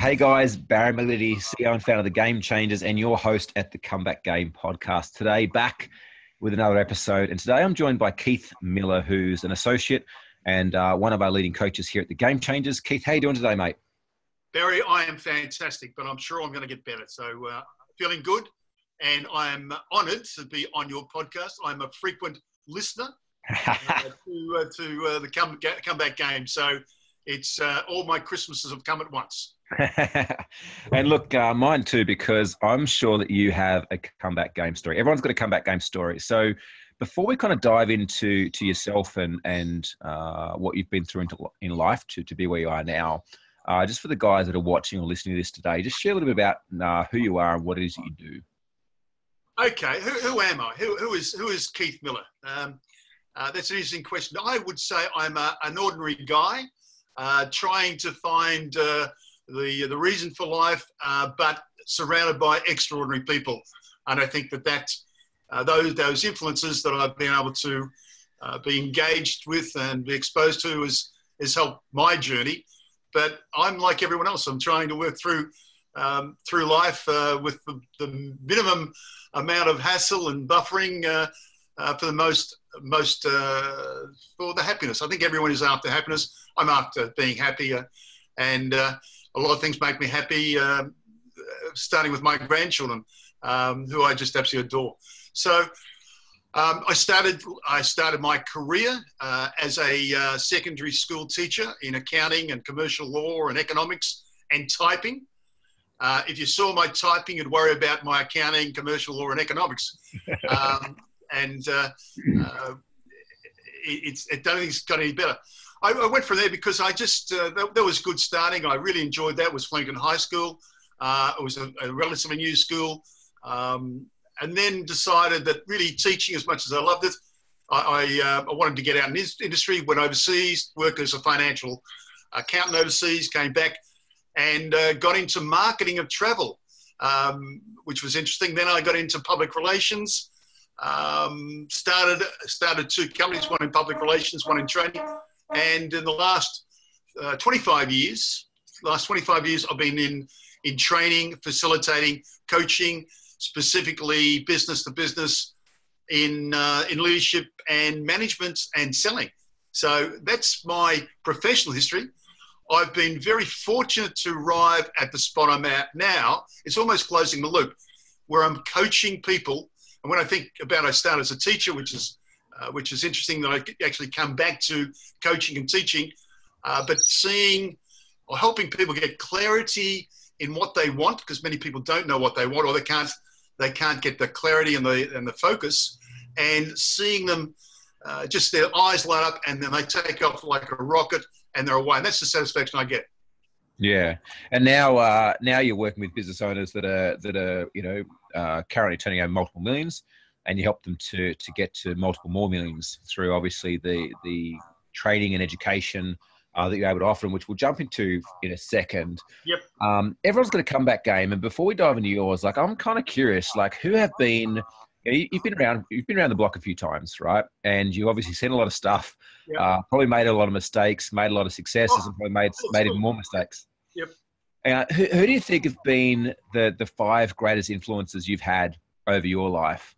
Hey guys, Barry Maglity, CEO and founder of the Game Changers and your host at the Comeback Game podcast. Today, back with another episode. And today I'm joined by Keith Millar, who's an associate and one of our leading coaches here at the Game Changers. Keith, how you doing today, mate? Barry, I am fantastic, but I'm sure I'm going to get better. So feeling good, and I'm honoured to be on your podcast. I'm a frequent listener to the Comeback Game. So it's all my Christmases have come at once. And look, mine too, because I'm sure that you have a comeback game story. Everyone's got a comeback game story. So before we kind of dive into yourself and what you've been through in life to be where you are now, just for the guys that are watching or listening to this today, just share a little bit about who you are and what it is that you do. Okay, who am I? Who is Keith Millar? That's an interesting question. I would say I'm an ordinary guy trying to find the reason for life, but surrounded by extraordinary people. And I think that those influences that I've been able to be engaged with and be exposed to has helped my journey. But I'm like everyone else. I'm trying to work through life with the minimum amount of hassle and buffering for the most for the happiness. I think everyone is after happiness. I'm after being happier, and a lot of things make me happy, starting with my grandchildren, who I just absolutely adore. So I started my career as a secondary school teacher in accounting and commercial law and economics and typing. If you saw my typing, you'd worry about my accounting, commercial law and economics. I don't think it's got any better. I went from there because I just, that was good starting. I really enjoyed that. It was Flemington High School. It was a relatively new school. And then decided that really teaching, as much as I loved it, I wanted to get out in this industry, went overseas, worked as a financial accountant overseas, came back and got into marketing of travel, which was interesting. Then I got into public relations, started two companies, one in public relations, one in training. And in the last 25 years, I've been in training, facilitating, coaching, specifically business to business in leadership and management and selling. So that's my professional history. I've been very fortunate to arrive at the spot I'm at now. It's almost closing the loop, where I'm coaching people. And when I think about, I started as a teacher, which is interesting that I actually come back to coaching and teaching, but seeing or helping people get clarity in what they want, because many people don't know what they want, or they can't get the clarity and the focus, and seeing them just their eyes light up and then they take off like a rocket and they're away. And that's the satisfaction I get. Yeah. And now you're working with business owners that are currently turning over multiple millions, and you help them to get to multiple more millions through obviously the training and education that you're able to offer them, which we'll jump into in a second. Yep. Everyone's got a comeback game, and before we dive into yours, like I'm kind of curious, like who have been, you've been around the block a few times, right? And you've obviously seen a lot of stuff. Yep. Probably made a lot of mistakes, made a lot of successes, and probably made even more mistakes. Yep. Who do you think have been the five greatest influences you've had over your life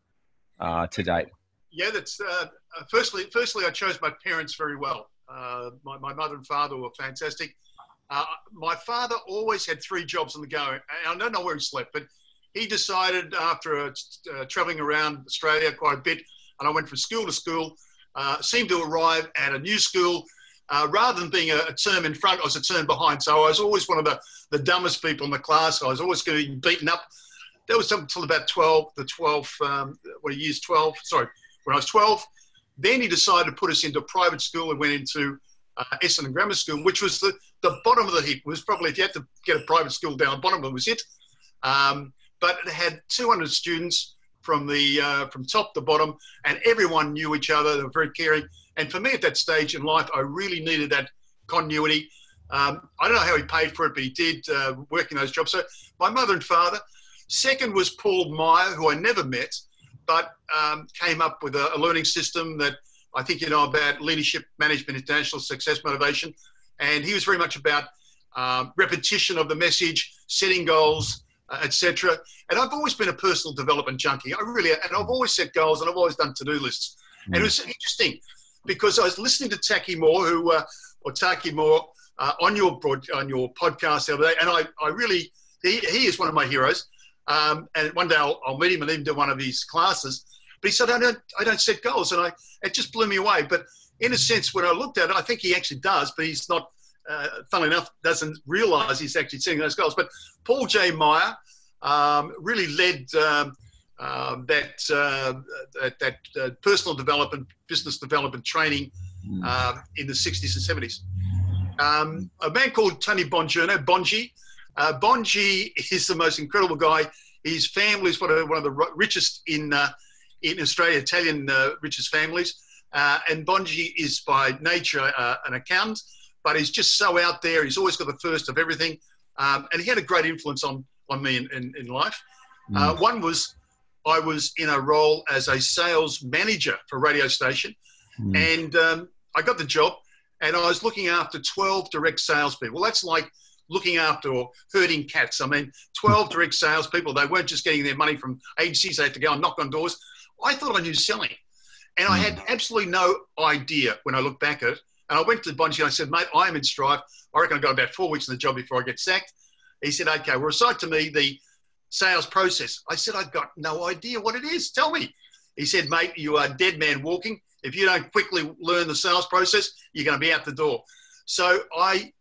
to date? Yeah, that's firstly I chose my parents very well. My mother and father were fantastic. My father always had three jobs on the go, and I don't know where he slept, but he decided after traveling around Australia quite a bit, and I went from school to school, seemed to arrive at a new school. Rather than being a term in front, I was a term behind. So I was always one of the dumbest people in the class. I was always getting beaten up. That was until about when I was 12. Then he decided to put us into private school and went into Essendon Grammar School, which was the bottom of the heap. It was probably, if you had to get a private school down the bottom, it was it. But it had 200 students from top to bottom, and everyone knew each other. They were very caring. And for me at that stage in life, I really needed that continuity. I don't know how he paid for it, but he did, working those jobs. So my mother and father. Second was Paul Meyer, who I never met, but came up with a learning system that I think you know about: leadership, management, international success, motivation. And he was very much about repetition of the message, setting goals, etc. And I've always been a personal development junkie. And I've always set goals, and I've always done to-do lists. And it was interesting because I was listening to Taki Moore, on your podcast the other day, and I really, he is one of my heroes. And one day I'll meet him and even do one of his classes. But he said, I don't set goals, and it just blew me away. But in a sense, when I looked at it, I think he actually does, but he's not. Funnily enough, doesn't realise he's actually setting those goals. But Paul J. Meyer really led that personal development, business development training in the 60s and 70s. A man called Tony Bongiorno, Bongi is the most incredible guy. His family is one of the richest in Australia, Italian richest families. And Bongi is by nature an accountant, but he's just so out there. He's always got the first of everything. And he had a great influence on me in life. One was I was in a role as a sales manager for a radio station. And I got the job, and I was looking after 12 direct salespeople. Well, that's like looking after or herding cats. I mean, 12 direct salespeople. They weren't just getting their money from agencies. They had to go and knock on doors. I thought I knew selling. And I had absolutely no idea when I look back at it. And I went to Bongi and I said, mate, I am in strife. I reckon I've got about 4 weeks in the job before I get sacked. He said, okay, well, recite to me the sales process. I said, I've got no idea what it is. Tell me. He said, mate, you are a dead man walking. If you don't quickly learn the sales process, you're going to be out the door. So I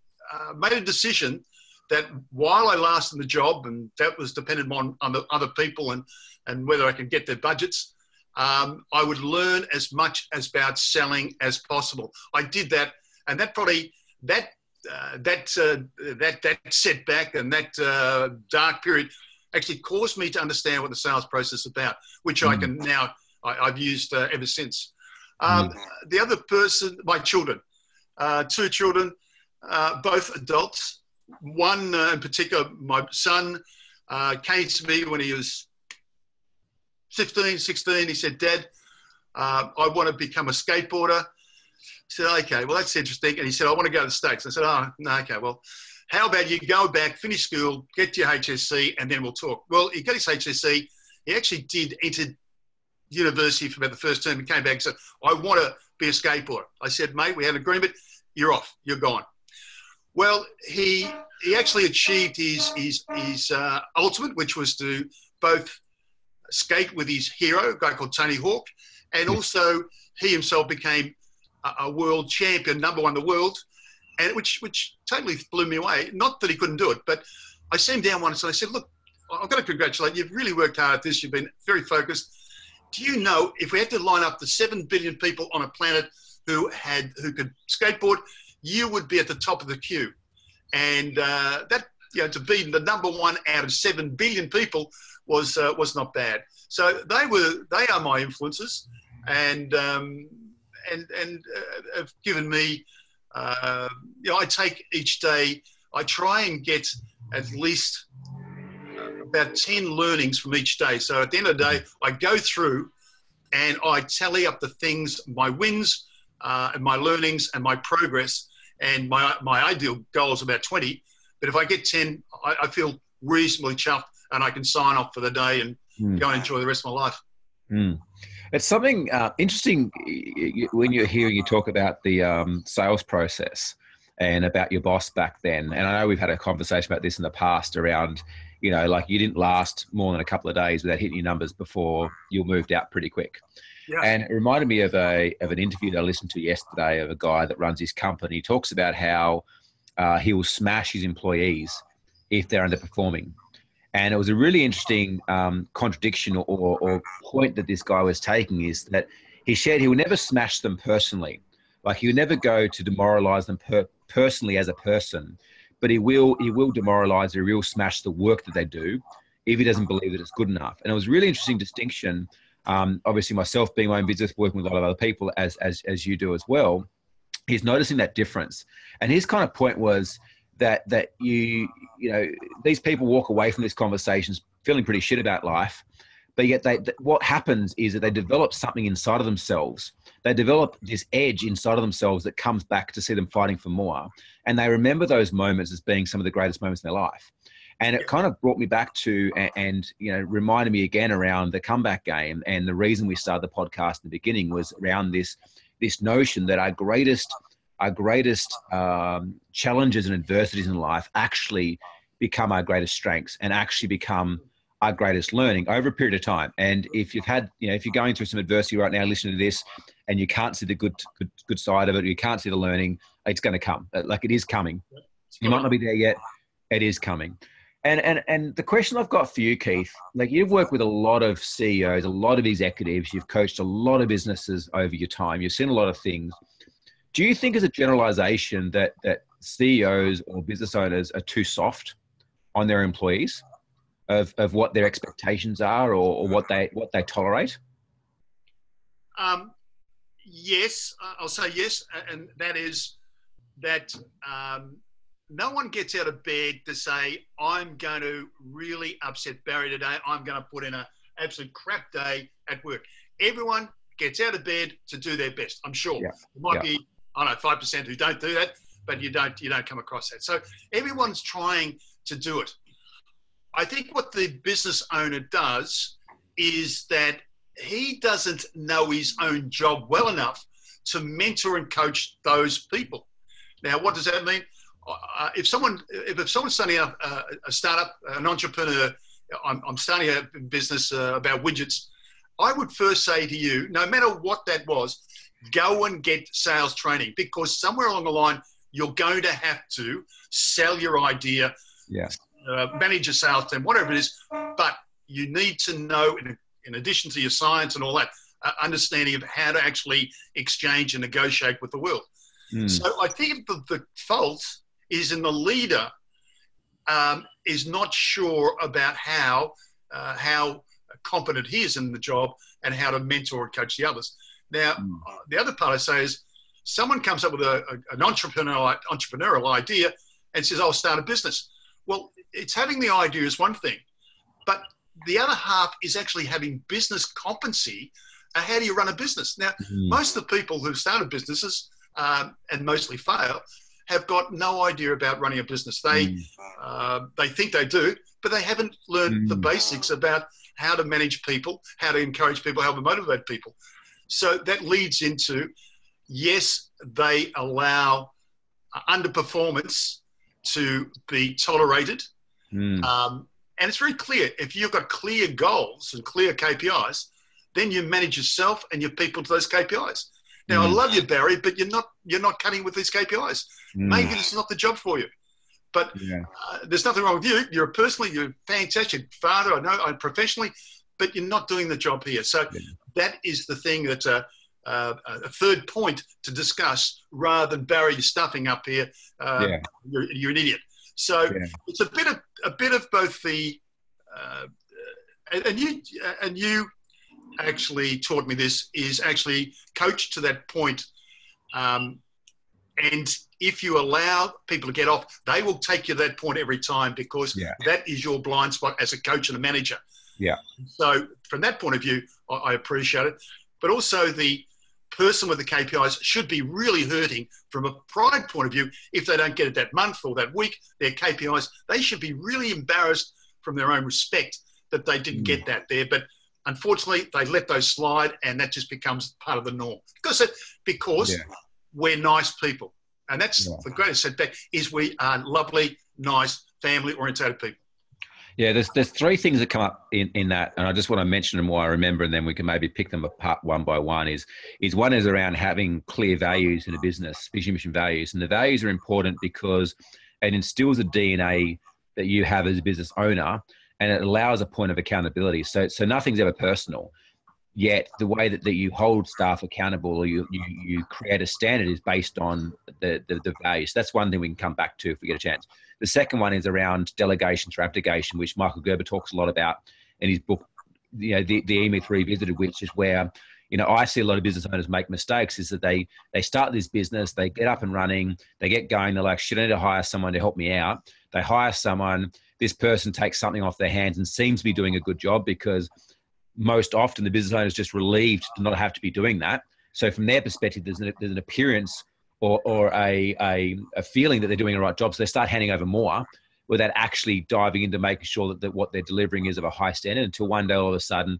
made a decision that while I lasted in the job, and that was dependent on the other people and whether I could get their budgets, I would learn as much about selling as possible. I did that, and that probably that setback and that dark period actually caused me to understand what the sales process is about, which I can now I've used ever since. The other person, my children, 2 children, both adults. One in particular, my son, came to me when he was 15, 16. He said, Dad, I want to become a skateboarder. I said, okay, well, that's interesting. And he said, I want to go to the States. I said, oh, no, okay, well, how about you go back, finish school, get your HSC, and then we'll talk. Well, he got his HSC. He actually did enter university for about the first term and came back and said, I want to be a skateboarder. I said, mate, we had an agreement. You're off. You're gone. Well, he actually achieved his ultimate, which was to both skate with his hero, a guy called Tony Hawk, and also he himself became a world champion, #1 in the world, and which totally blew me away. Not that he couldn't do it, but I sat him down once and I said, look, I've got to congratulate you. You've really worked hard at this. You've been very focused. Do you know if we had to line up the 7 billion people on a planet who could skateboard, you would be at the top of the queue. And that, to be the #1 out of 7 billion people was not bad. So they are my influences, and have given me. I take each day. I try and get at least about 10 learnings from each day. So at the end of the day, I go through and I tally up the things, my wins, and my learnings and my progress. And my ideal goal is about 20. But if I get 10, I feel reasonably chuffed, and I can sign off for the day and go and enjoy the rest of my life. It's something interesting when you're hearing you talk about the sales process and about your boss back then. And I know we've had a conversation about this in the past around, like you didn't last more than a couple of days without hitting your numbers before you moved out pretty quick. Yeah. And it reminded me of an interview that I listened to yesterday of a guy that runs his company. He talks about how he will smash his employees if they're underperforming. And it was a really interesting contradiction or point that this guy was taking, is that he shared he will never smash them personally. Like he will never go to demoralize them personally as a person, but he will demoralize, or he will smash the work that they do if he doesn't believe that it's good enough. And it was a really interesting distinction. Obviously myself being my own business, working with a lot of other people as you do as well, he's noticing that difference. And his kind of point was that these people walk away from these conversations feeling pretty shit about life, but yet what happens is that they develop something inside of themselves. They develop this edge inside of themselves that comes back to see them fighting for more. And they remember those moments as being some of the greatest moments in their life. And it kind of brought me back to, and reminded me again around the comeback game. And the reason we started the podcast in the beginning was around this notion that our greatest challenges and adversities in life actually become our greatest strengths and actually become our greatest learning over a period of time. And if you've had, if you're going through some adversity right now, listening to this, and you can't see the good side of it, you can't see the learning, it's going to come. Like, it is coming. You might not be there yet. It is coming. And the question I've got for you, Keith, like, you've worked with a lot of CEOs, a lot of executives, you've coached a lot of businesses over your time, you've seen a lot of things. Do you think, as a generalization, that CEOs or business owners are too soft on their employees of what their expectations are or what they tolerate? Yes, I'll say yes. And that is that no one gets out of bed to say, I'm going to really upset Barry today. I'm going to put in an absolute crap day at work. Everyone gets out of bed to do their best. I'm sure. Yeah. There might be, I don't know, 5% who don't do that, but you don't come across that. So everyone's trying to do it. I think what the business owner does is that he doesn't know his own job well enough to mentor and coach those people. Now, what does that mean? If someone's starting a startup, an entrepreneur, I'm starting a business about widgets, I would first say to you, no matter what that was, go and get sales training, because somewhere along the line, you're going to have to sell your idea, manage a sales team, whatever it is. But you need to know, in addition to your science and all that, understanding of how to actually exchange and negotiate with the world. So I think the fault is in the leader is not sure about how competent he is in the job and how to mentor and coach the others. Now, the other part I say is, someone comes up with an entrepreneurial idea and says, I'll start a business. Well, it's having the idea is one thing, but the other half is actually having business competency. How do you run a business? Now, most of the people who started businesses and mostly fail have got no idea about running a business. They think they do, but they haven't learned the basics about how to manage people, how to encourage people, how to motivate people. So that leads into, yes, they allow underperformance to be tolerated. And it's very clear. If you've got clear goals and clear KPIs, then you manage yourself and your people to those KPIs. Now, I love you, Barry, but you're not cutting with these KPIs. Maybe this is not the job for you. But there's nothing wrong with you. You're a fantastic father. I know, professionally, but you're not doing the job here. So that is the thing that's a third point to discuss, rather than, Barry, you're stuffing up here. You're an idiot. So it's a bit of both the and you actually taught me this, is actually coach to that point. And if you allow people to get off, they will take you to that point every time, because that is your blind spot as a coach and a manager. So from that point of view, I appreciate it. But also, the person with the KPIs should be really hurting from a pride point of view if they don't get it that month or that week, their KPIs. They should be really embarrassed from their own respect that they didn't get that there. But unfortunately, they let those slide, and that just becomes part of the norm. Because we're nice people. And that's the greatest setback, is we are lovely, nice, family-orientated people. Yeah, there's three things that come up in that, and I just want to mention them while I remember, and then we can maybe pick them apart one by one. Is one is around having clear values in a business, vision, mission, values. And the values are important because it instills a DNA that you have as a business owner, and it allows a point of accountability. So nothing's ever personal. Yet the way that you hold staff accountable, or you create a standard, is based on the values. So that's one thing we can come back to if we get a chance. The second one is around delegation through abdication, which Michael Gerber talks a lot about in his book, the E-Myth Revisited, which is where, I see a lot of business owners make mistakes, is that they start this business, they get up and running, they get going, they're like, shit, I need to hire someone to help me out. They hire someone, this person takes something off their hands and seems to be doing a good job because most often the business owner is just relieved to not have to be doing that. So from their perspective, there's an appearance or a feeling that they're doing the right job. So they start handing over more without actually diving into making sure that what they're delivering is of a high standard, until one day all of a sudden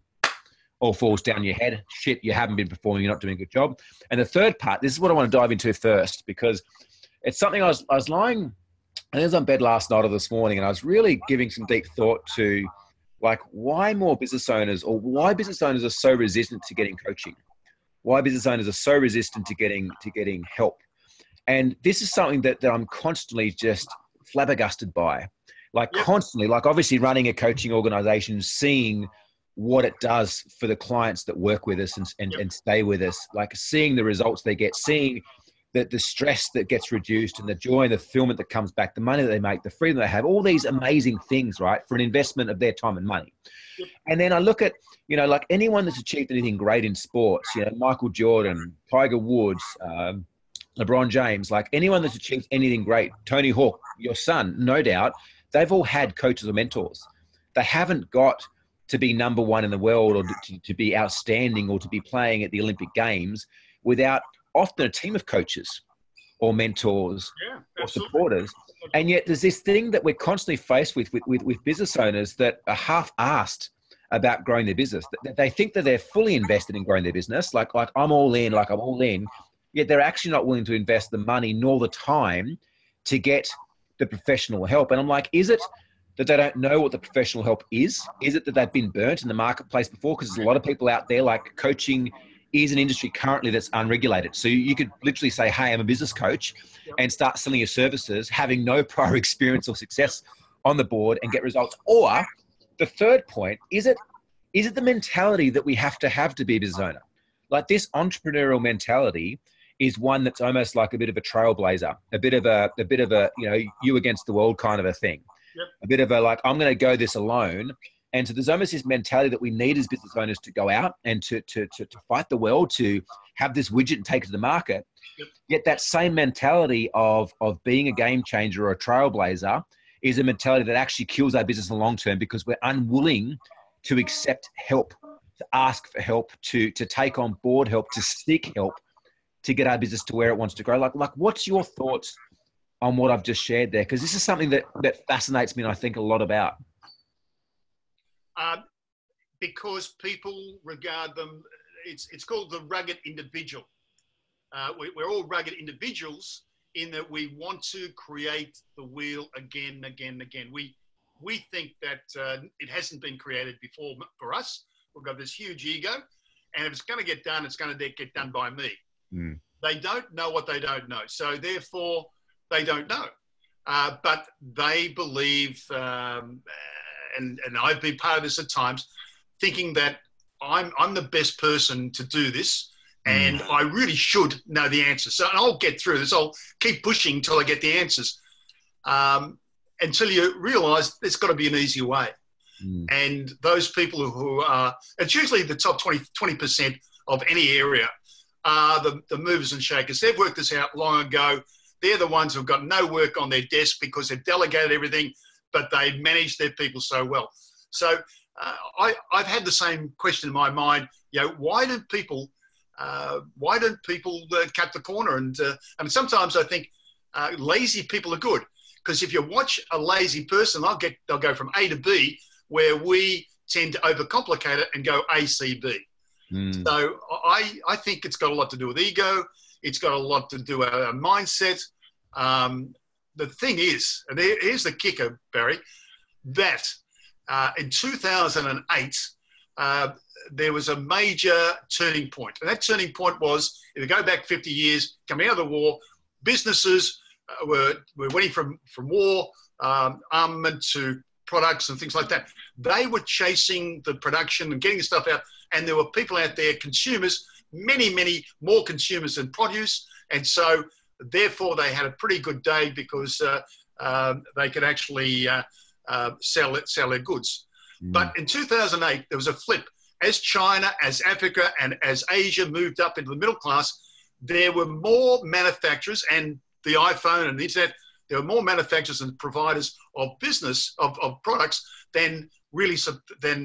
all falls down your head. Shit, you haven't been performing, you're not doing a good job. And the third part, this is what I want to dive into first, because it's something I was lying, I was on bed last night or this morning, and I was really giving some deep thought to, like, why more business owners, or why business owners are so resistant to getting coaching, why business owners are so resistant to getting help. And this is something that I'm constantly just flabbergasted by, like constantly, like obviously running a coaching organization, seeing what it does for the clients that work with us and stay with us, like seeing the results they get, seeing the stress that gets reduced and the joy and the fulfillment that comes back, the money that they make, the freedom they have, all these amazing things, right, for an investment of their time and money. And then I look at, you know, like anyone that's achieved anything great in sports, you know, Michael Jordan, Tiger Woods, LeBron James, like anyone that's achieved anything great, Tony Hawk, your son, no doubt, they've all had coaches or mentors. They haven't got to be number one in the world or to be outstanding or to be playing at the Olympic Games without often a team of coaches or mentors or supporters. And yet there's this thing that we're constantly faced with business owners that are half-assed about growing their business. They think that they're fully invested in growing their business, like I'm all in, yet they're actually not willing to invest the money nor the time to get the professional help. And I'm like, is it that they don't know what the professional help is? Is it that they've been burnt in the marketplace before? Because there's a lot of people out there, like coaching is an industry currently that's unregulated. So you could literally say, hey, I'm a business coach, and start selling your services, having no prior experience or success on the board, and get results. Or the third point, is it the mentality that we have to be a business owner? Like this entrepreneurial mentality is one that's almost like a bit of a trailblazer, a bit of a, you know, you against the world kind of a thing. A bit of a, like, I'm going to go this alone. And so there's almost this mentality that we need as business owners to go out and to fight the world, to have this widget and take it to the market. Yet that same mentality of being a game changer or a trailblazer is a mentality that actually kills our business in the long term, because we're unwilling to accept help, to ask for help, to take on board help, to seek help, to get our business to where it wants to grow. Like what's your thoughts on what I've just shared there? Because this is something that fascinates me and I think a lot about. Because people regard them, it's called the rugged individual. We're all rugged individuals in that we want to create the wheel again. We think that it hasn't been created before for us. We've got this huge ego, and if it's going to get done, it's going to get done by me. They don't know what they don't know, so therefore they don't know. But they believe, and I've been part of this at times, thinking that I'm the best person to do this, and I really should know the answers. So I'll get through this. I'll keep pushing until I get the answers, until you realise there's got to be an easier way. And those people who are, it's usually the top 20% of any area, are the movers and shakers. They've worked this out long ago. They're the ones who've got no work on their desk because they've delegated everything, but they manage their people so well. So I've had the same question in my mind. You know, why don't people cut the corner? And sometimes I think lazy people are good, because if you watch a lazy person, they'll go from A to B, where we tend to overcomplicate it and go A, C, B. So I think it's got a lot to do with ego. It's got a lot to do with our mindset. The thing is, and here's the kicker, Barry, that in 2008, there was a major turning point. And that turning point was, if you go back 50 years, coming out of the war, businesses were winning from war, armament to products and things like that. They were chasing the production and getting the stuff out. And there were people out there, consumers, many, many more consumers than produce. And so therefore they had a pretty good day, because they could actually sell their goods. But in 2008, there was a flip. As China, as Africa, and as Asia moved up into the middle class, there were more manufacturers, and the iPhone and the internet, there were more manufacturers and providers of business, of products, than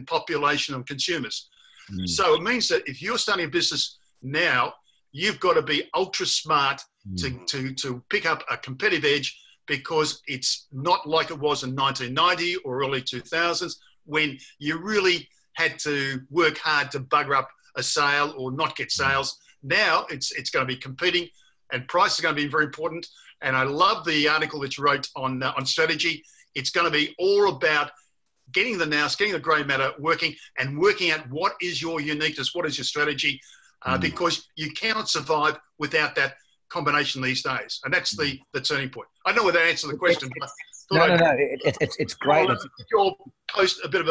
population of consumers. Mm. So it means that if you're starting a business now, you've got to be ultra smart to pick up a competitive edge, because it's not like it was in 1990 or early 2000s when you really had to work hard to bugger up a sale or not get sales. Now it's going to be competing, and price is going to be very important. And I love the article that you wrote on strategy. It's going to be all about getting the nous, getting the grey matter working, and working out what is your uniqueness, what is your strategy, because you cannot survive without that combination these days. And that's the turning point. I don't know whether that answered the question. But No. It's great. Your post a bit of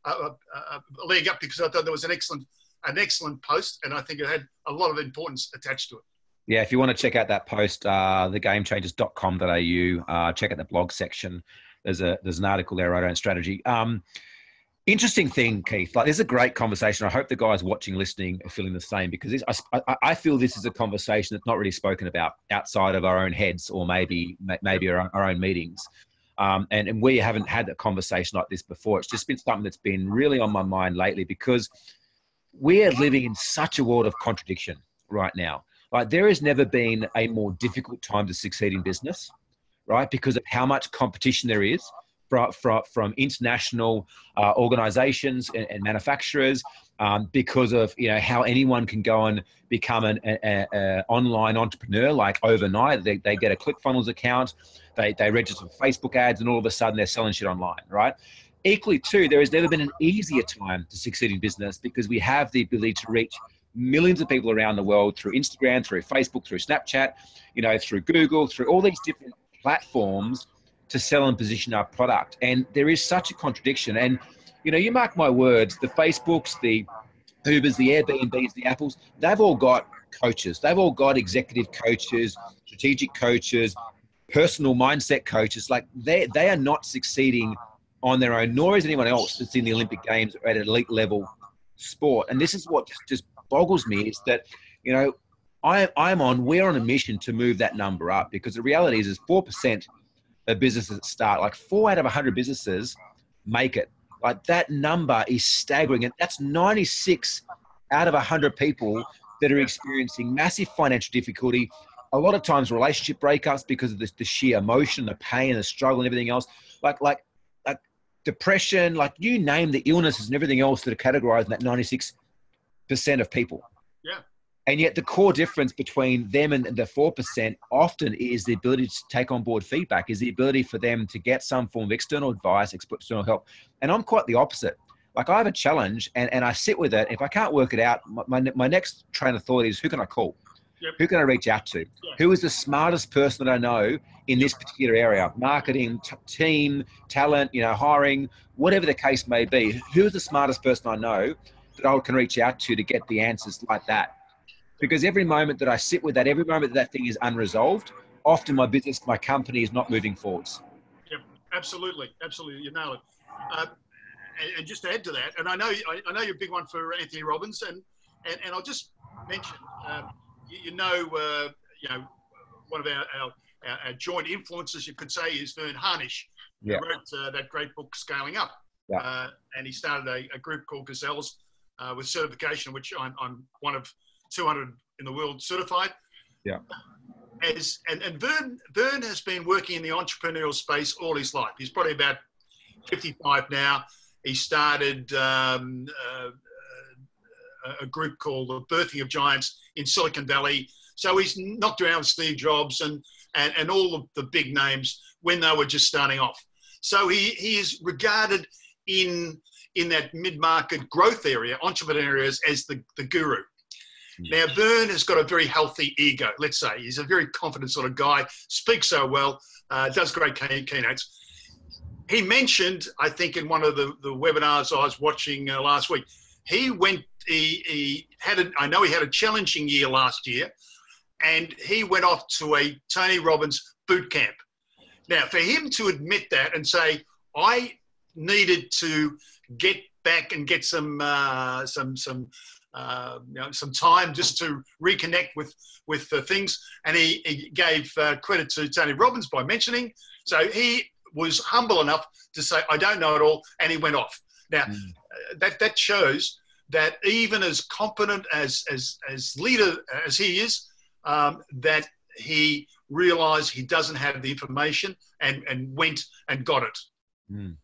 a leg up, because I thought there was an excellent post, and I think it had a lot of importance attached to it. Yeah, if you want to check out that post, thegamechangers.com.au, check out the blog section. There's an article there right around strategy. Interesting thing, Keith. Like, this is a great conversation. I hope the guys watching, listening are feeling the same, because I feel this is a conversation that's not really spoken about outside of our own heads, or maybe our own meetings. And we haven't had a conversation like this before. It's just been something that's been really on my mind lately, because we are living in such a world of contradiction right now. Like, there has never been a more difficult time to succeed in business, right? Because of how much competition there is from international organizations and manufacturers, because of, how anyone can go and become an online entrepreneur like overnight. They get a ClickFunnels account, they register for Facebook ads, and all of a sudden they're selling shit online, right? Equally too, there has never been an easier time to succeed in business, because we have the ability to reach millions of people around the world through Instagram, through Facebook, through Snapchat, through Google, through all these different platforms to sell and position our product. And there is such a contradiction. And, you mark my words, the Facebooks, the Ubers, the Airbnbs, the Apples, they've all got coaches. They've all got executive coaches, strategic coaches, personal mindset coaches. Like, they are not succeeding on their own, nor is anyone else that's in the Olympic Games or at an elite level sport. And this is what just boggles me, is that, we're on a mission to move that number up, because the reality is 4% of businesses that start, like 4 out of 100 businesses make it. Like, that number is staggering. And that's 96 out of 100 people that are experiencing massive financial difficulty, a lot of times relationship breakups because of the sheer emotion, the pain, the struggle, and everything else. Like depression, like, you name the illnesses and everything else that are categorized in that 96% of people. Yeah. And yet the core difference between them and the 4% often is the ability to take on board feedback, is the ability for them to get some form of external advice, external help. And I'm quite the opposite. Like, I have a challenge and I sit with it. If I can't work it out, my next train of thought is, who can I call? Yep. Who can I reach out to? Yeah. Who is the smartest person that I know in this particular area? Marketing, team, talent, hiring, whatever the case may be. Who is the smartest person I know that I can reach out to get the answers like that? Because every moment that I sit with that, every moment that thing is unresolved, often my business, my company is not moving forwards. Yep, absolutely. You nailed it. And just to add to that, and I know you're a big one for Anthony Robbins, and I'll just mention, one of our joint influences, you could say, is Vern Harnish, who wrote that great book, Scaling Up. Yeah. And he started a group called Gazelles with certification, which I'm one of 200 in the world certified. Yeah. And Vern has been working in the entrepreneurial space all his life. He's probably about 55 now. He started a group called the Birthing of Giants in Silicon Valley. So he's knocked around Steve Jobs and all of the big names when they were just starting off. So he is regarded in that mid-market growth area, entrepreneur areas, as the guru. Now, Vern has got a very healthy ego, let's say. He's a very confident sort of guy, speaks so well, does great keynotes. He mentioned, I think in one of the webinars I was watching last week, I know he had a challenging year last year, and he went off to a Tony Robbins boot camp. Now, for him to admit that and say, I needed to get back and get some time just to reconnect with things. And he gave credit to Tony Robbins by mentioning. So he was humble enough to say, I don't know it all. And he went off. Now, that shows that even as competent as leader as he is, that he realised he doesn't have the information and went and got it. Mm.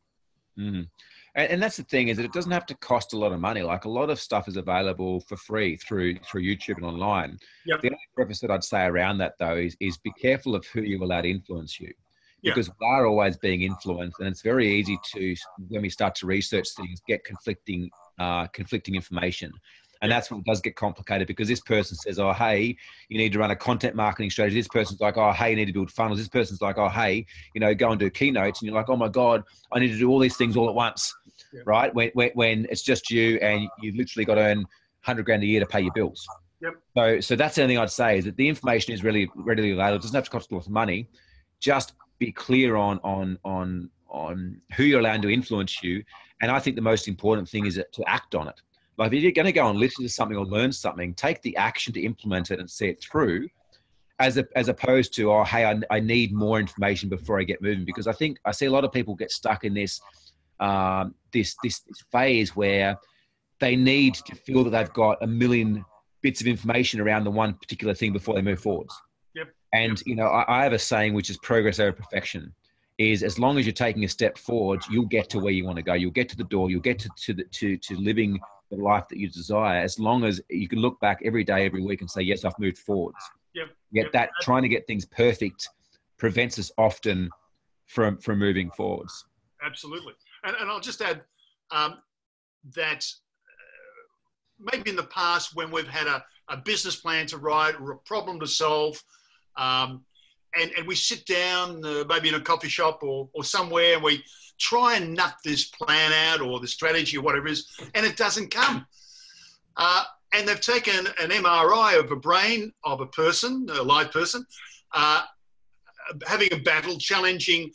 Mm. And that's the thing, is that it doesn't have to cost a lot of money. Like, a lot of stuff is available for free through YouTube and online. Yep. The only preface that I'd say around that, though, is be careful of who you allow to influence you. Yeah. Because we are always being influenced, and it's very easy to, when we start to research things, get conflicting information. And that's when it does get complicated, because this person says, oh, hey, you need to run a content marketing strategy. This person's like, oh, hey, you need to build funnels. This person's like, oh, hey, go and do keynotes. And you're like, oh my God, I need to do all these things all at once, right? When it's just you, and you've literally got to earn 100 grand a year to pay your bills. Yep. So that's the only thing I'd say, is that the information is really readily available. It doesn't have to cost a lot of money. Just be clear on who you're allowing to influence you. And I think the most important thing is to act on it. Like, if you're going to go and listen to something or learn something, take the action to implement it and see it through, as opposed to, oh, hey, I need more information before I get moving. Because I think I see a lot of people get stuck in this phase where they need to feel that they've got a million bits of information around the one particular thing before they move forwards. Yep. And, I have a saying, which is progress over perfection. Is as long as you're taking a step forward, you'll get to where you want to go. You'll get to the door. You'll get to living the life that you desire. As long as you can look back every day, every week, and say, yes, I've moved forwards. Yet that trying to get things perfect prevents us often from moving forwards. Absolutely. And I'll just add that maybe in the past, when we've had a business plan to write or a problem to solve, and we sit down maybe in a coffee shop or somewhere, and we try and nut this plan out, or the strategy or whatever it is, and it doesn't come. And they've taken an MRI of a brain of a person, a live person, having a battle, challenging,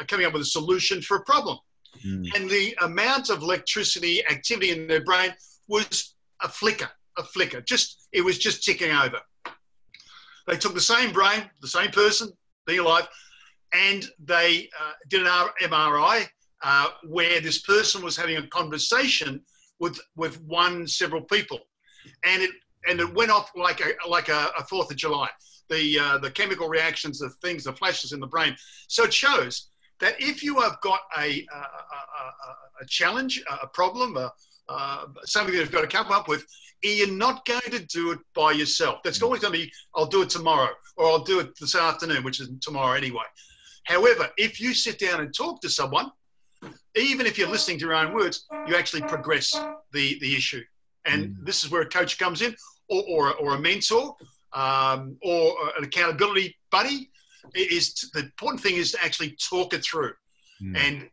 coming up with a solution for a problem. And the amount of electricity activity in their brain was a flicker. It was just ticking over. They took the same brain, the same person, being alive, and they did an MRI where this person was having a conversation with several people, and it went off like a 4th of July. The chemical reactions, the things, the flashes in the brain. So it shows that if you have got a challenge, a problem, something that you've got to come up with, you're not going to do it by yourself. That's always going to be, I'll do it tomorrow, or I'll do it this afternoon, which is tomorrow anyway. However, if you sit down and talk to someone, even if you're listening to your own words, you actually progress the issue. And this is where a coach comes in, or a mentor, or an accountability buddy. The important thing is to actually talk it through. And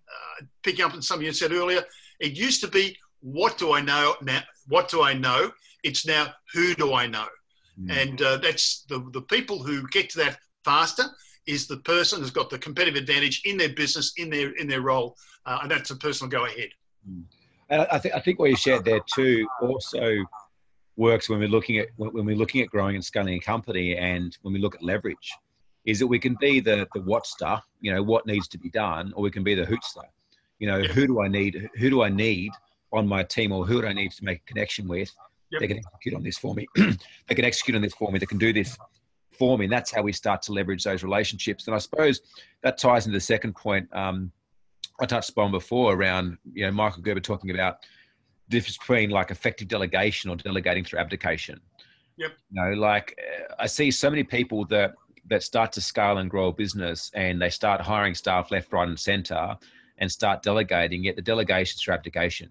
picking up on something you said earlier, it used to be, what do I know now? What do I know? It's now, who do I know? And that's the people who get to that faster is the person who's got the competitive advantage in their business, in their role, and that's a personal go ahead. And I think what you shared there too also works when we're looking at growing and scaling a company, and when we look at leverage, is that we can be the what star, what needs to be done, or we can be the hoot star. Who do I need? Who do I need on my team, or who do I need to make a connection with? They can execute on this for me. They can execute on this for me. They can do this for me. And that's how we start to leverage those relationships. And I suppose that ties into the second point I touched upon before around, Michael Gerber talking about the difference between like effective delegation or delegating through abdication. I see so many people that start to scale and grow a business, and they start hiring staff left, right, and center, and start delegating, yet the delegation's through abdication.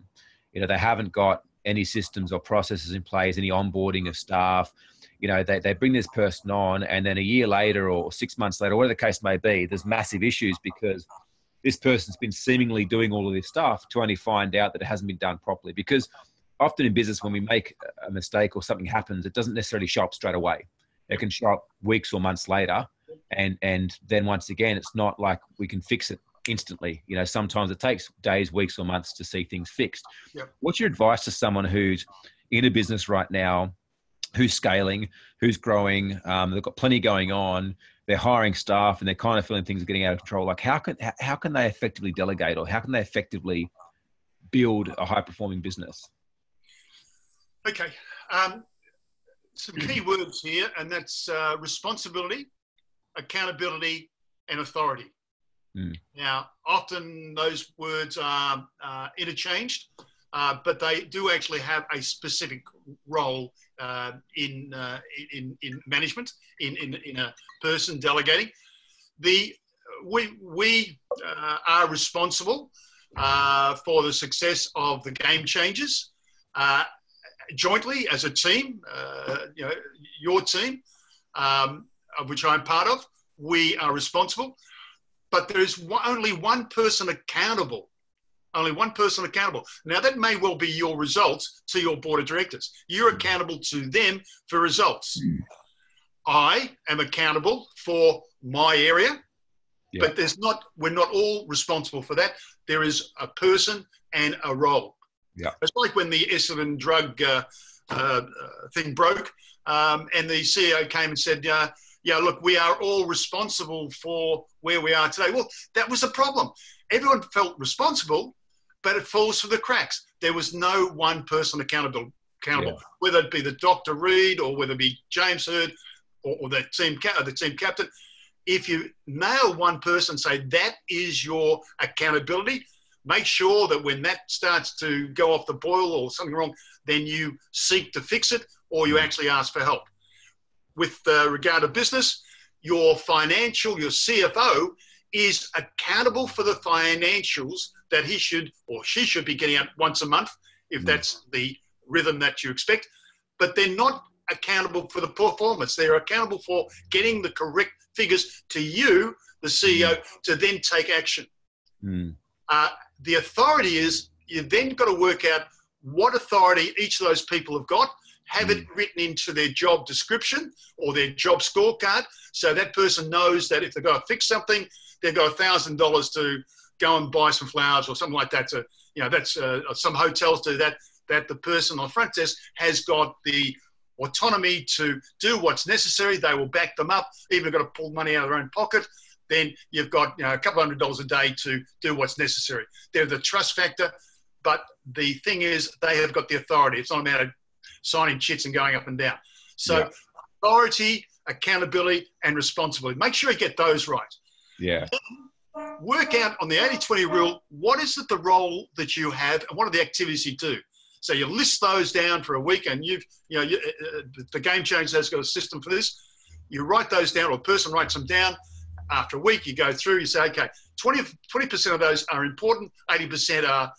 They haven't got any systems or processes in place, any onboarding of staff. They bring this person on, and then a year later or 6 months later, whatever the case may be, there's massive issues because this person's been seemingly doing all of this stuff to only find out that it hasn't been done properly. Because often in business, when we make a mistake or something happens, it doesn't necessarily show up straight away. It can show up weeks or months later. And then once again, it's not like we can fix it instantly. Sometimes it takes days, weeks, or months to see things fixed. What's your advice to someone who's in a business right now, who's scaling, who's growing, they've got plenty going on, they're hiring staff, and they're kind of feeling things are getting out of control? Like, how can they effectively delegate, or how can they effectively build a high performing business? Okay. Some key words here, and that's responsibility, accountability, and authority. Now, often those words are interchanged, but they do actually have a specific role in management, in a person delegating. We are responsible for the success of the game changers jointly as a team. Your team, of which I'm part of, we are responsible. But there is only one person accountable. Only one person accountable. Now, that may well be your results to your board of directors. You're accountable to them for results. I am accountable for my area, but we're not all responsible for that. There is a person and a role. Yeah. It's like when the Essendon drug thing broke, and the CEO came and said, look, we are all responsible for where we are today. Well, that was a problem. Everyone felt responsible, but it falls through the cracks. There was no one person accountable, whether it be the Dr. Reed or whether it be James Hurd or the team captain. If you nail one person, say that is your accountability, make sure that when that starts to go off the boil or something wrong, then you seek to fix it or you actually ask for help. With regard to business, your CFO is accountable for the financials that he should or she should be getting out once a month, if that's the rhythm that you expect. But they're not accountable for the performance. They're accountable for getting the correct figures to you, the CEO, to then take action. The authority is you've then got to work out what authority each of those people have got, have it written into their job description or their job scorecard, so that person knows that if they've got to fix something, they've got $1,000 to go and buy some flowers or something like that. So, that's some hotels do that. That the person on the front desk has got the autonomy to do what's necessary. They will back them up. Even if they've got to pull money out of their own pocket, then you've got a couple $100 a day to do what's necessary. They're the trust factor, but the thing is they have got the authority. It's not a matter of signing chits and going up and down. So authority, accountability, and responsibility. Make sure you get those right. Yeah. Work out on the 80-20 rule, what is it the role that you have and what are the activities you do? So you list those down for a week, and the game changer has got a system for this. You write those down, or a person writes them down. After a week, you go through, you say, okay, 20% of those are important, 80%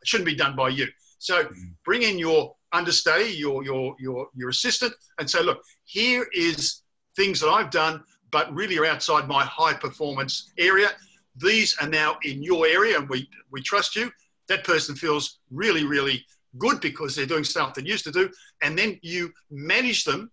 shouldn't be done by you. So bring in your understudy, your assistant, and say, look, here is things that I've done, but really are outside my high performance area. These are now in your area, and we trust you. That person feels really, really good because they're doing stuff they used to do. And then you manage them,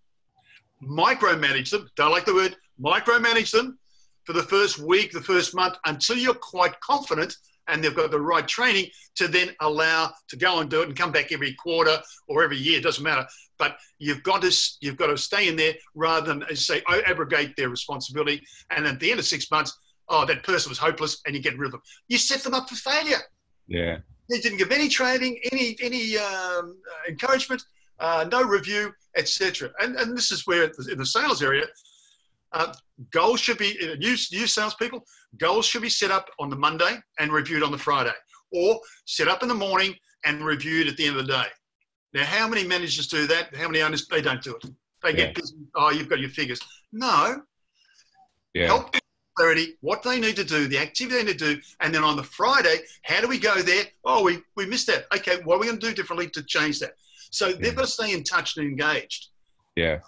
micromanage them. Don't like the word, micromanage them for the first week, the first month, until you're quite confident and they've got the right training to then allow to go and do it and come back every quarter or every year. It doesn't matter. But you've got to stay in there rather than, as you say, abrogate their responsibility. And at the end of 6 months, that person was hopeless, and you get rid of them. You set them up for failure. Yeah. They didn't give any training, any encouragement, no review, etc. And this is where in the sales area, goals should be, new salespeople, goals should be set up on the Monday and reviewed on the Friday, or set up in the morning and reviewed at the end of the day. Now, how many managers do that? How many owners? They don't do it. They get busy. Oh, you've got your figures. No. Yeah. Help them clarity, what they need to do, the activity they need to do, and then on the Friday, how do we go there? Oh, we missed that. Okay, what are we going to do differently to change that? So they've got to stay in touch and engaged. Yeah.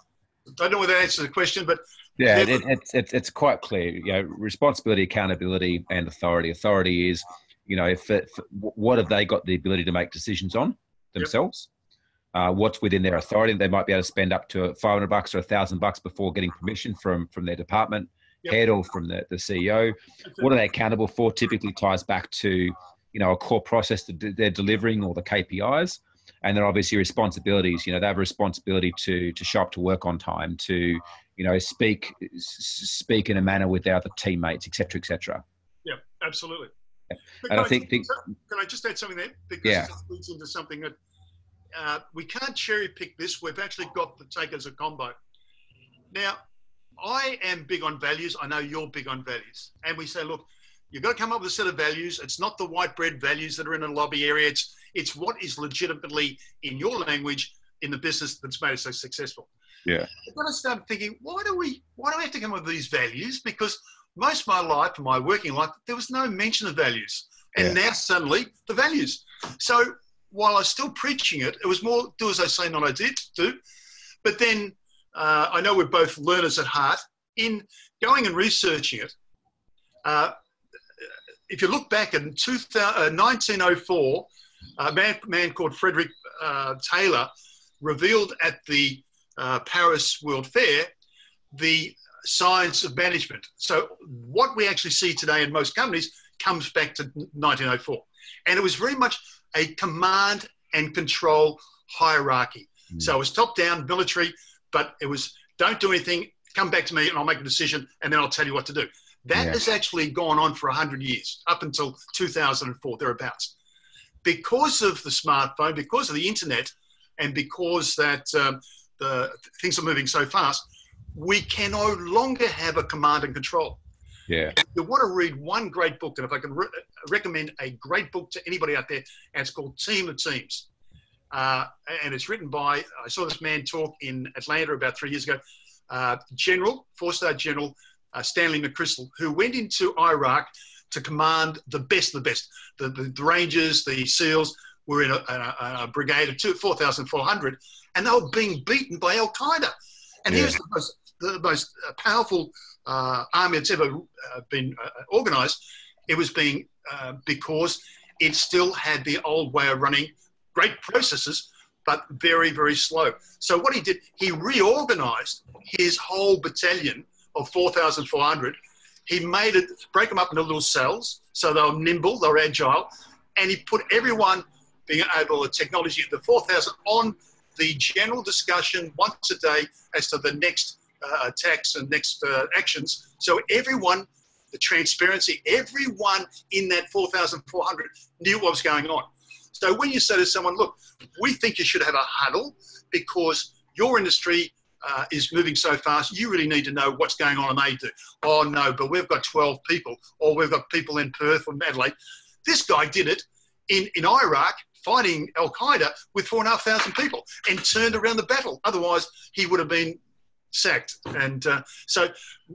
I don't know whether that answers the question, but yeah, it's quite clear. Responsibility, accountability, and authority. Authority is, what have they got the ability to make decisions on themselves? What's within their authority? They might be able to spend up to $500 or $1,000 before getting permission from their department head or from the CEO. What are they accountable for? Typically ties back to, a core process that they're delivering or the KPIs. And then obviously responsibilities, they have a responsibility to show up to work on time, to, speak in a manner with their other teammates, et cetera, et cetera. Yeah, absolutely. Yeah. And can I just add something there? Because it leads into something that we can't cherry pick this. We've actually got to take it as a combo. Now, I am big on values. I know you're big on values. And we say, look, you've got to come up with a set of values. It's not the white bread values that are in a lobby area. It's what is legitimately, in your language, in the business that's made it so successful. Yeah. I've got to start thinking, why do we have to come up with these values? Because most of my life, my working life, there was no mention of values. And now suddenly the values. So while I was still preaching it, it was more do as I say, not I do. But then I know we're both learners at heart. In going and researching it, if you look back in 1904, a man called Frederick Taylor revealed at the Paris World Fair the science of management. So what we actually see today in most companies comes back to 1904. And it was very much a command and control hierarchy. So it was top-down, military, but it was don't do anything, come back to me and I'll make a decision and then I'll tell you what to do. That has actually gone on for 100 years, up until 2004, thereabouts. Because of the smartphone, because of the internet, and because that the things are moving so fast, we can no longer have a command and control. Yeah. If you want to read one great book, and if I can recommend a great book to anybody out there, and it's called Team of Teams. And it's written by, I saw this man talk in Atlanta about 3 years ago, General, four-star General Stanley McChrystal, who went into Iraq to command the best of the best. The Rangers, the SEALs were in a brigade of 4,400, and they were being beaten by Al-Qaeda. And here's the most powerful army that's ever been organised. It was being because it still had the old way of running, great processes, but very, very slow. So what he did, he reorganised his whole battalion of 4,400. He made it, break them up into little cells, so they were nimble, they were agile, and he put everyone being able to technology, the 4,000, on the general discussion once a day as to the next attacks and next actions. So everyone, the transparency, everyone in that 4,400 knew what was going on. So when you say to someone, look, we think you should have a huddle because your industry is moving so fast, you really need to know what's going on, and they do. Oh, no, but we've got 12 people, or we've got people in Perth or Adelaide. This guy did it in Iraq, fighting Al-Qaeda with 4,500 people, and turned around the battle. Otherwise, he would have been sacked. And so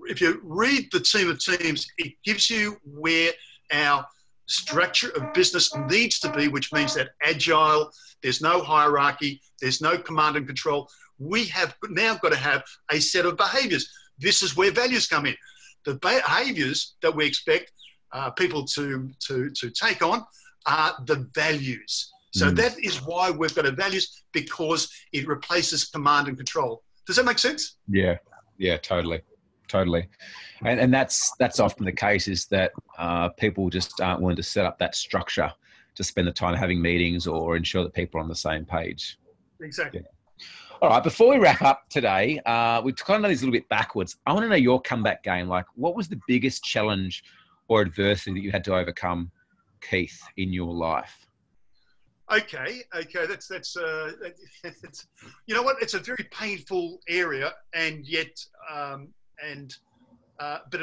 if you read the Team of Teams, it gives you where our structure of business needs to be, which means that agile, there's no hierarchy, there's no command and control. We have now got to have a set of behaviours. This is where values come in. The behaviours that we expect people to take on are the values. So that is why we've got a values, because it replaces command and control. Does that make sense? Yeah, totally. And that's often the case, is that people just aren't willing to set up that structure to spend the time having meetings or ensure that people are on the same page. Exactly. Yeah. All right, before we wrap up today, we've kind of done this a little bit backwards. I want to know your comeback game. Like, what was the biggest challenge or adversity that you had to overcome, Keith, in your life? Okay. That's you know what? It's a very painful area, and yet, but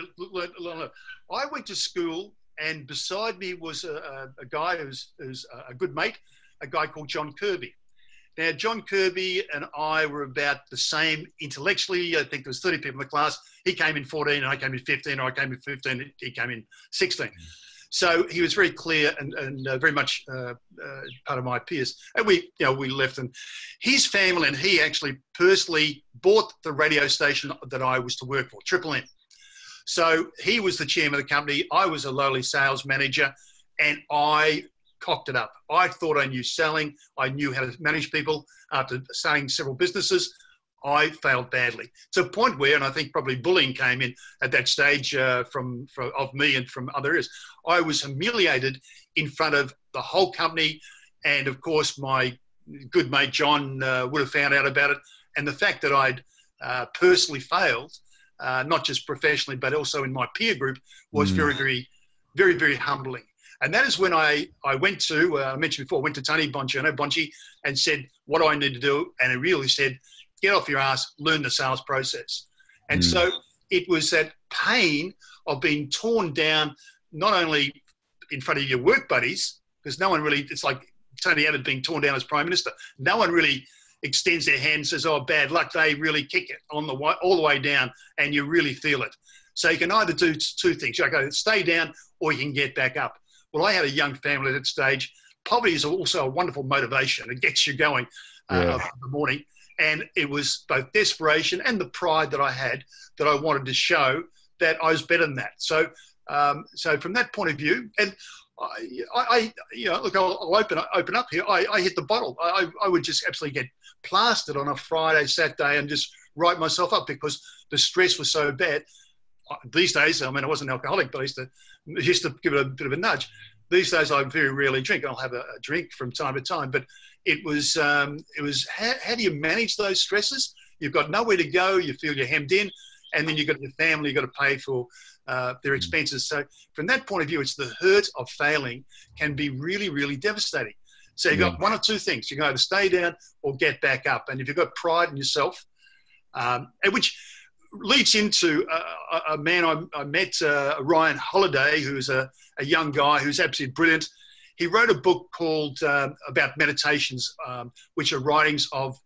I went to school, and beside me was a guy who's a good mate, a guy called John Kirby. Now, John Kirby and I were about the same intellectually. I think there was 30 people in the class. He came in 14, and I came in 15, or I came in 15, he came in 16. So he was very clear and very much part of my peers. And we left, and his family and he actually personally bought the radio station that I was to work for, Triple M. So he was the chairman of the company. I was a lowly sales manager, and I cocked it up. I thought I knew selling. I knew how to manage people. After starting several businesses, I failed badly, to a point where, and I think probably bullying came in at that stage from of me and from other areas. I was humiliated in front of the whole company, and of course my good mate John would have found out about it. And the fact that I'd personally failed, not just professionally but also in my peer group, was very, very, very, very humbling. And that is when I went to, I mentioned before, went to Tony Bonci and said, what do I need to do? And he really said, get off your ass, learn the sales process. And so it was that pain of being torn down, not only in front of your work buddies, because no one really, it's like Tony Abbott being torn down as Prime Minister. No one really extends their hand and says, oh, bad luck. They really kick it on the way, all the way down, and you really feel it. So you can either do two things. You can stay down or you can get back up. Well, I had a young family at that stage. Poverty is also a wonderful motivation. It gets you going in the morning. And it was both desperation and the pride that I had that I wanted to show that I was better than that. So, so from that point of view, and I look, I'll open up here. I hit the bottle. I would just absolutely get plastered on a Friday, Saturday, and just write myself up because the stress was so bad. These days, I mean, I wasn't an alcoholic, but I used to give it a bit of a nudge. These days, I very rarely drink. I'll have a drink from time to time, but it was how do you manage those stresses? You've got nowhere to go. You feel you're hemmed in, and then you've got your family. You've got to pay for their expenses. So from that point of view, it's the hurt of failing can be really, really devastating. So you've got one or two things. You can either stay down or get back up. And if you've got pride in yourself, and which leads into a man I met, Ryan Holiday, who's a young guy who's absolutely brilliant. He wrote a book called about meditations, which are writings of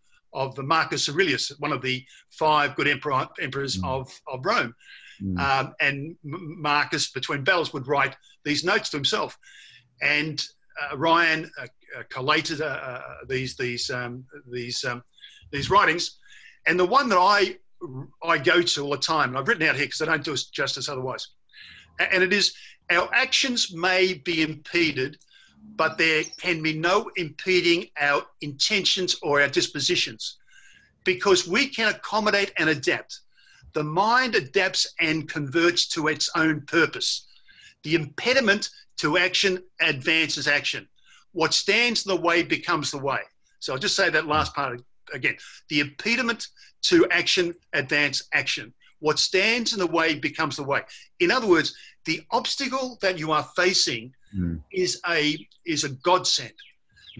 the Marcus Aurelius, one of the 5 good emperors of Rome. And Marcus, between battles, would write these notes to himself. And Ryan collated these writings. And the one that I go to all the time, and I've written out here because I don't do it justice otherwise. And it is, our actions may be impeded, but there can be no impeding our intentions or our dispositions because we can accommodate and adapt. The mind adapts and converts to its own purpose. The impediment to action advances action. What stands in the way becomes the way. So I'll just say that last part again. The impediment to action advance action. What stands in the way becomes the way. In other words, the obstacle that you are facing is a godsend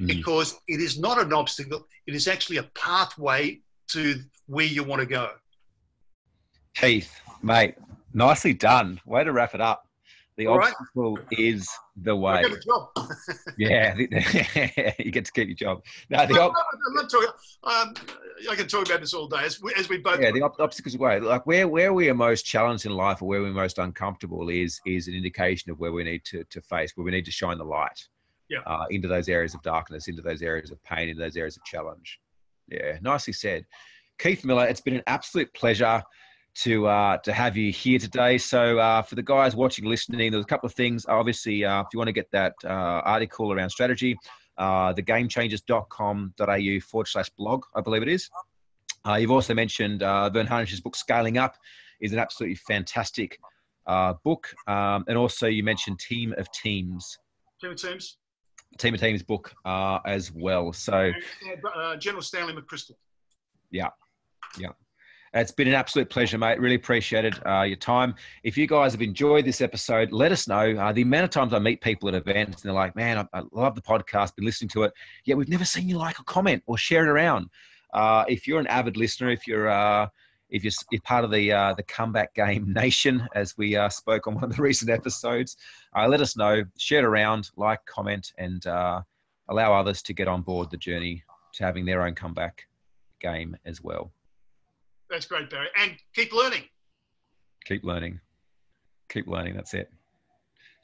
because it is not an obstacle. It is actually a pathway to where you want to go. Keith, mate, nicely done. Way to wrap it up. The obstacle is the way. I get a job. Yeah, you get to keep your job. No, I'm not talking. I can talk about this all day, as we both. Yeah, the obstacles way. Like where we are most challenged in life, or where we're most uncomfortable, is an indication of where we need to face, where we need to shine the light. Into those areas of darkness, into those areas of pain, into those areas of challenge. Yeah, nicely said, Keith Millar. It's been an absolute pleasure to have you here today. So for the guys watching, listening, there's a couple of things. Obviously, if you want to get that article around strategy, thegamechangers.com.au/blog, I believe it is. You've also mentioned Vern Harnish's book, Scaling Up, is an absolutely fantastic book. And also you mentioned Team of Teams. Team of Teams book as well. So General Stanley McChrystal. Yeah. It's been an absolute pleasure, mate. Really appreciated your time. If you guys have enjoyed this episode, let us know. The amount of times I meet people at events and they're like, man, I love the podcast, been listening to it. Yet we've never seen you like or comment or share it around. If you're an avid listener, if you're part of the Comeback Game Nation, as we spoke on one of the recent episodes, let us know, share it around, like, comment, and allow others to get on board the journey to having their own comeback game as well. That's great, Barry. And keep learning. Keep learning. Keep learning. That's it.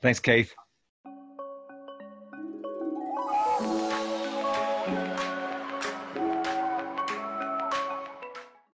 Thanks, Keith.